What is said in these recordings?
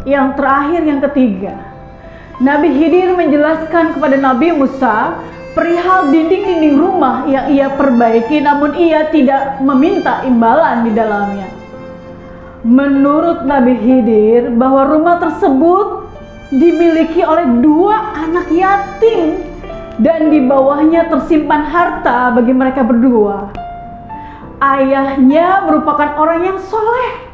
Yang terakhir, yang ketiga, Nabi Khidir menjelaskan kepada Nabi Musa perihal dinding-dinding rumah yang ia perbaiki, namun ia tidak meminta imbalan di dalamnya. Menurut Nabi Khidir, bahwa rumah tersebut dimiliki oleh 2 anak yatim dan di bawahnya tersimpan harta bagi mereka berdua. Ayahnya merupakan orang yang soleh.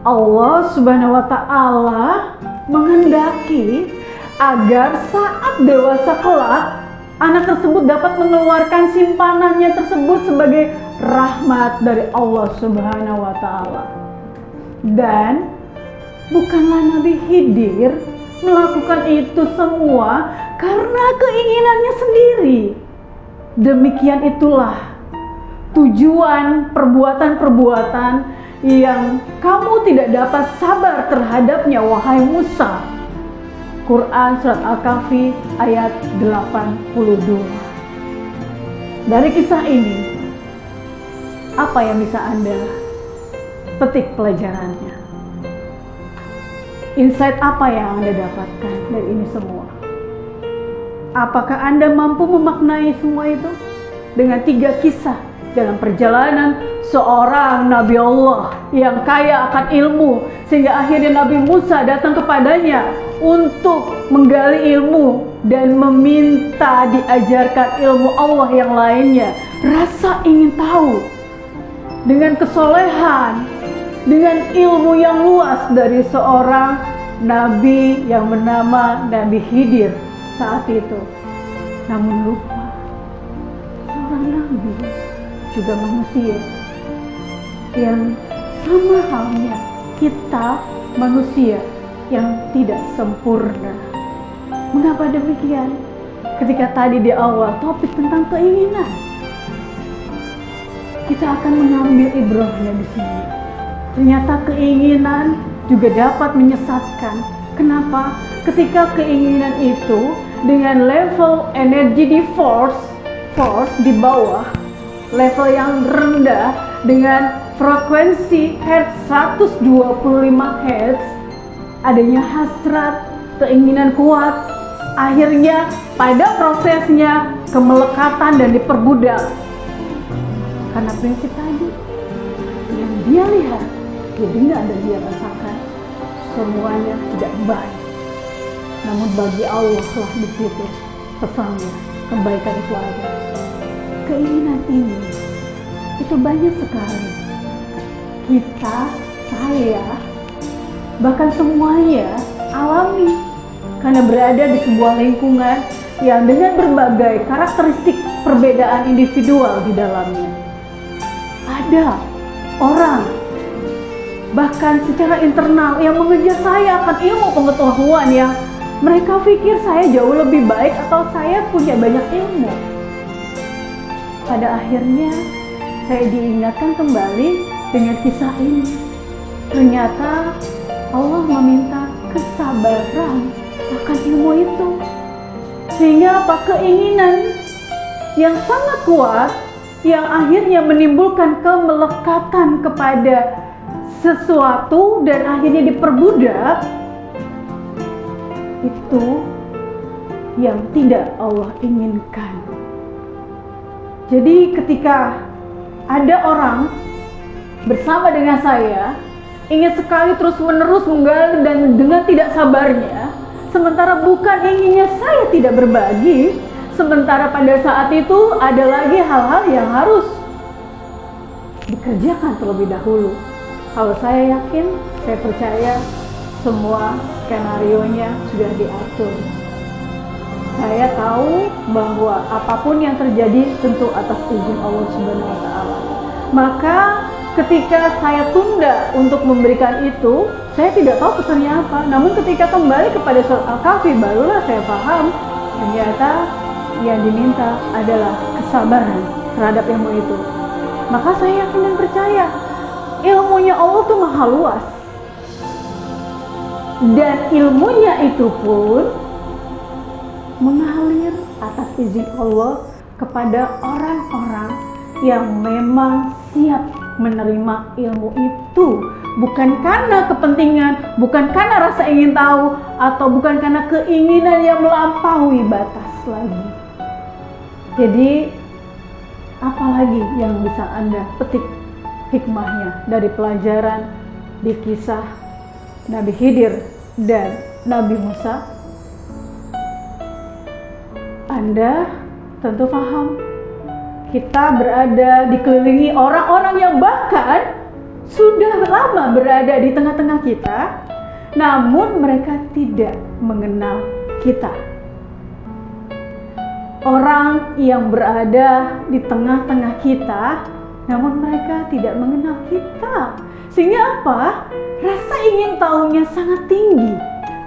Allah Subhanahu wa Ta'ala menghendaki agar saat dewasa kelak anak tersebut dapat mengeluarkan simpanannya tersebut sebagai rahmat dari Allah Subhanahu wa Ta'ala. Dan bukanlah Nabi Khidir melakukan itu semua karena keinginannya sendiri. Demikian itulah tujuan perbuatan-perbuatan yang kamu tidak dapat sabar terhadapnya, wahai Musa. Quran Surat Al-Kahfi ayat 82. Dari kisah ini, apa yang bisa Anda petik pelajarannya? Insight apa yang Anda dapatkan dari ini semua? Apakah Anda mampu memaknai semua itu? Dengan 3 kisah dalam perjalanan seorang Nabi Allah yang kaya akan ilmu, sehingga akhirnya Nabi Musa datang kepadanya untuk menggali ilmu dan meminta diajarkan ilmu Allah yang lainnya. Rasa ingin tahu dengan kesolehan, dengan ilmu yang luas dari seorang Nabi yang bernama Nabi Khidir saat itu. Namun lupa, seorang Nabi juga manusia yang sama halnya kita, manusia yang tidak sempurna. Mengapa demikian? Ketika tadi di awal topik tentang keinginan, kita akan mengambil ibrahnya di sini. Ternyata keinginan juga dapat menyesatkan. Kenapa? Ketika keinginan itu dengan level energi di force di bawah, level yang rendah dengan frekuensi hertz 125 Hz, adanya hasrat, keinginan kuat, akhirnya pada prosesnya kemelekatan dan diperbudak. Karena prinsip tadi, yang dia lihat, dia dengar dan dia rasakan, semuanya tidak baik. Namun bagi Allah lah di situ pesannya, kebaikan itu ada. Keinginan ini itu banyak sekali. Kita, saya, bahkan semuanya alami karena berada di sebuah lingkungan yang dengan berbagai karakteristik perbedaan individual di dalamnya. Ada orang bahkan secara internal yang mengejar saya akan ilmu pengetahuan yang mereka pikir saya jauh lebih baik atau saya punya banyak ilmu. Pada akhirnya saya diingatkan kembali dengan kisah ini. Ternyata Allah meminta kesabaran akan ilmu itu. Sehingga apa? Keinginan yang sangat kuat yang akhirnya menimbulkan kemelekatan kepada sesuatu dan akhirnya diperbudak, itu yang tidak Allah inginkan. Jadi ketika ada orang bersama dengan saya ingin sekali terus-menerus menggali dan dengan tidak sabarnya, sementara bukan inginnya saya tidak berbagi, sementara pada saat itu ada lagi hal-hal yang harus dikerjakan terlebih dahulu. Kalau saya yakin, saya percaya semua skenarionya sudah diatur. Saya tahu bahwa apapun yang terjadi tentu atas izin Allah Subhanahu wa Ta'ala. Maka ketika saya tunda untuk memberikan itu, saya tidak tahu pesannya apa. Namun ketika kembali kepada surat Al-Kahfi, barulah saya paham ternyata yang diminta adalah kesabaran terhadap ilmu itu. Maka saya yakin dan percaya ilmunya Allah itu maha luas. Dan ilmunya itu pun izin Allah kepada orang-orang yang memang siap menerima ilmu itu, bukan karena kepentingan, bukan karena rasa ingin tahu, atau bukan karena keinginan yang melampaui batas lagi. Jadi apalagi yang bisa Anda petik hikmahnya dari pelajaran di kisah Nabi Khidir dan Nabi Musa? Anda tentu paham, kita berada dikelilingi orang-orang yang bahkan sudah lama berada di tengah-tengah kita, namun mereka tidak mengenal kita. Orang yang berada di tengah-tengah kita, namun mereka tidak mengenal kita. Sehingga apa? Rasa ingin tahunya sangat tinggi.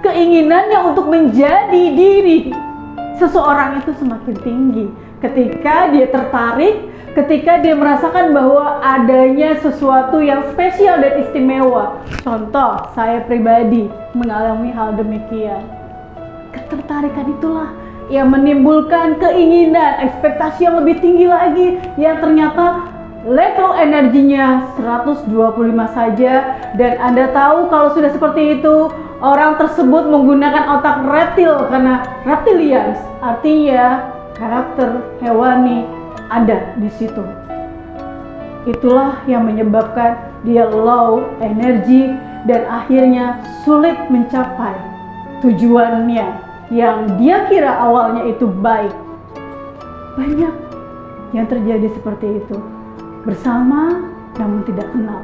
Keinginannya untuk menjadi diri seseorang itu semakin tinggi. Ketika dia tertarik, ketika dia merasakan bahwa adanya sesuatu yang spesial dan istimewa. Contoh, saya pribadi mengalami hal demikian. Ketertarikan itulah yang menimbulkan keinginan, ekspektasi yang lebih tinggi lagi, yang ternyata level energinya 125 saja. Dan Anda tahu kalau sudah seperti itu, orang tersebut menggunakan otak reptil, karena reptilians artinya karakter hewani ada di situ. Itulah yang menyebabkan dia low energi dan akhirnya sulit mencapai tujuannya yang dia kira awalnya itu baik. Banyak yang terjadi seperti itu, bersama namun tidak kenal,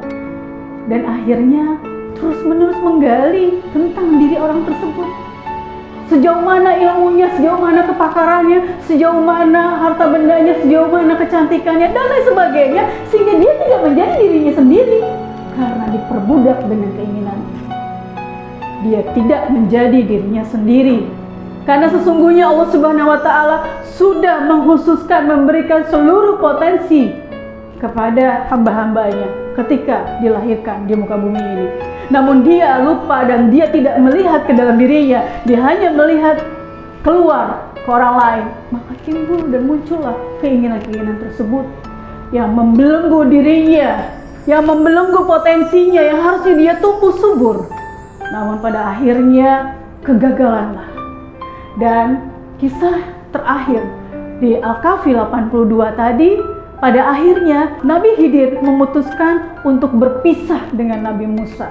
dan akhirnya terus-menerus menggali tentang diri orang tersebut. Sejauh mana ilmunya, sejauh mana kepakarannya, sejauh mana harta bendanya, sejauh mana kecantikannya, dan lain sebagainya, sehingga dia tidak menjadi dirinya sendiri karena diperbudak dengan keinginan. Dia tidak menjadi dirinya sendiri karena sesungguhnya Allah Subhanahu wa Ta'ala sudah mengkhususkan memberikan seluruh potensi kepada hamba-hambanya ketika dilahirkan di muka bumi ini. Namun dia lupa dan dia tidak melihat ke dalam dirinya. Dia hanya melihat keluar ke orang lain. Maka timbul dan muncullah keinginan-keinginan tersebut yang membelenggu dirinya, yang membelenggu potensinya yang harusnya dia tumbuh subur. Namun pada akhirnya kegagalanlah. Dan kisah terakhir di Al-Kahfi 82 tadi, pada akhirnya Nabi Khidir memutuskan untuk berpisah dengan Nabi Musa.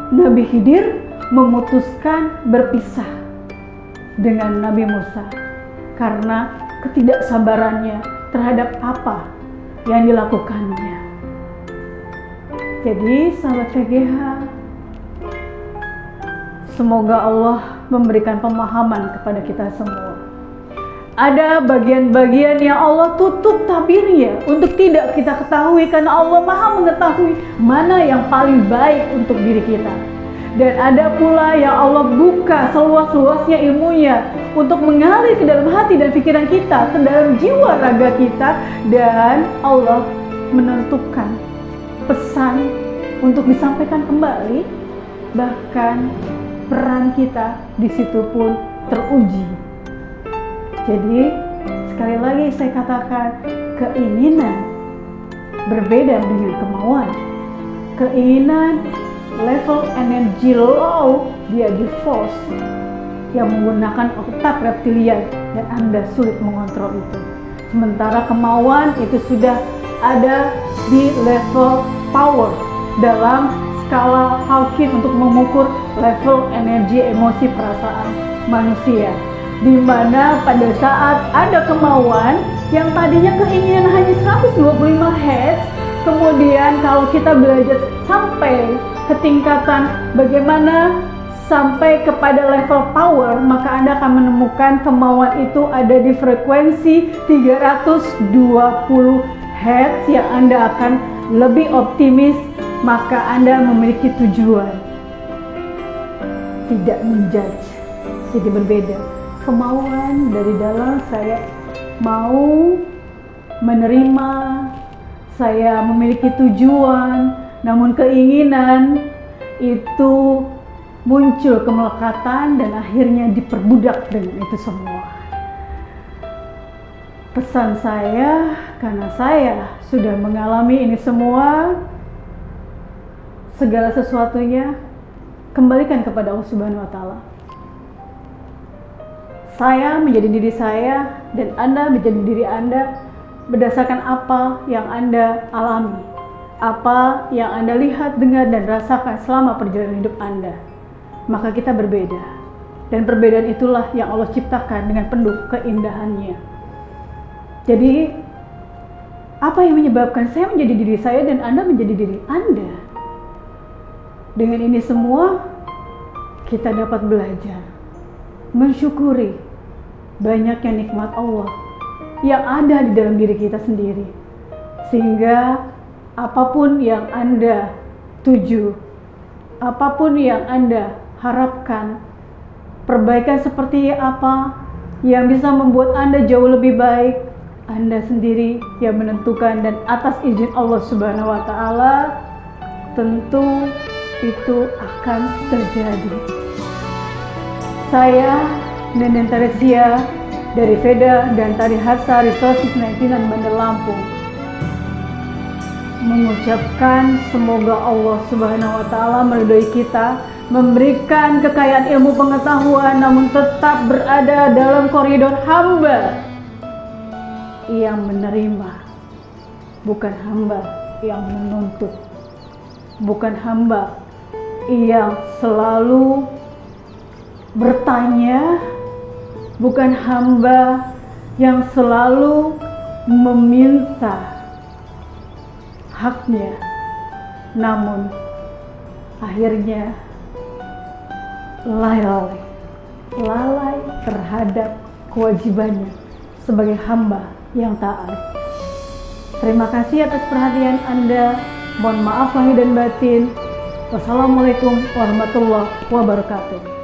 Nabi Khidir memutuskan berpisah dengan Nabi Musa karena ketidaksabarannya terhadap apa yang dilakukannya. Jadi sahabat VGH, semoga Allah memberikan pemahaman kepada kita semua. Ada bagian-bagian yang Allah tutup tabirnya untuk tidak kita ketahui, karena Allah Maha mengetahui mana yang paling baik untuk diri kita. Dan ada pula yang Allah buka seluas-luasnya ilmunya untuk mengalir ke dalam hati dan pikiran kita, ke dalam jiwa raga kita, dan Allah menentukan pesan untuk disampaikan kembali. Bahkan peran kita di situ pun teruji. Jadi sekali lagi saya katakan, keinginan berbeda dengan kemauan. Keinginan level energi low, dia di force yang menggunakan otak reptilian dan Anda sulit mengontrol itu. Sementara kemauan itu sudah ada di level power dalam skala Hawking untuk mengukur level energi emosi perasaan manusia, di mana pada saat ada kemauan yang tadinya keinginan hanya 125 Hz, kemudian kalau kita belajar sampai ke tingkatan bagaimana sampai kepada level power, maka Anda akan menemukan kemauan itu ada di frekuensi 320 Hz yang Anda akan lebih optimis, maka Anda memiliki tujuan, tidak menjudge. Jadi berbeda. Kemauan dari dalam saya mau menerima, saya memiliki tujuan, namun keinginan itu muncul kemelekatan dan akhirnya diperbudak dengan itu semua. Pesan saya, karena saya sudah mengalami ini semua, segala sesuatunya kembalikan kepada Allah Subhanahu wa Ta'ala. Saya menjadi diri saya dan Anda menjadi diri Anda berdasarkan apa yang Anda alami, apa yang Anda lihat, dengar, dan rasakan selama perjalanan hidup Anda. Maka kita berbeda, dan perbedaan itulah yang Allah ciptakan dengan penuh keindahannya. Jadi, apa yang menyebabkan saya menjadi diri saya dan Anda menjadi diri Anda? Dengan ini semua, kita dapat belajar mensyukuri banyaknya nikmat Allah yang ada di dalam diri kita sendiri. Sehingga apapun yang Anda tuju, apapun yang Anda harapkan, perbaikan seperti apa yang bisa membuat Anda jauh lebih baik, Anda sendiri yang menentukan, dan atas izin Allah Subhanahu wa Ta'ala tentu itu akan terjadi. Saya Nenden Taresia dari Veda dan Tari Harsa Resources 19 Bandar Lampung mengucapkan semoga Allah Subhanahu wa Ta'ala meridhoi kita, memberikan kekayaan ilmu pengetahuan, namun tetap berada dalam koridor hamba yang menerima, bukan hamba yang menuntut, bukan hamba yang selalu bertanya, bukan hamba yang selalu meminta haknya, namun akhirnya lalai terhadap kewajibannya sebagai hamba yang taat. Terima kasih atas perhatian Anda. Mohon maaf lahir dan batin. Wassalamualaikum warahmatullahi wabarakatuh.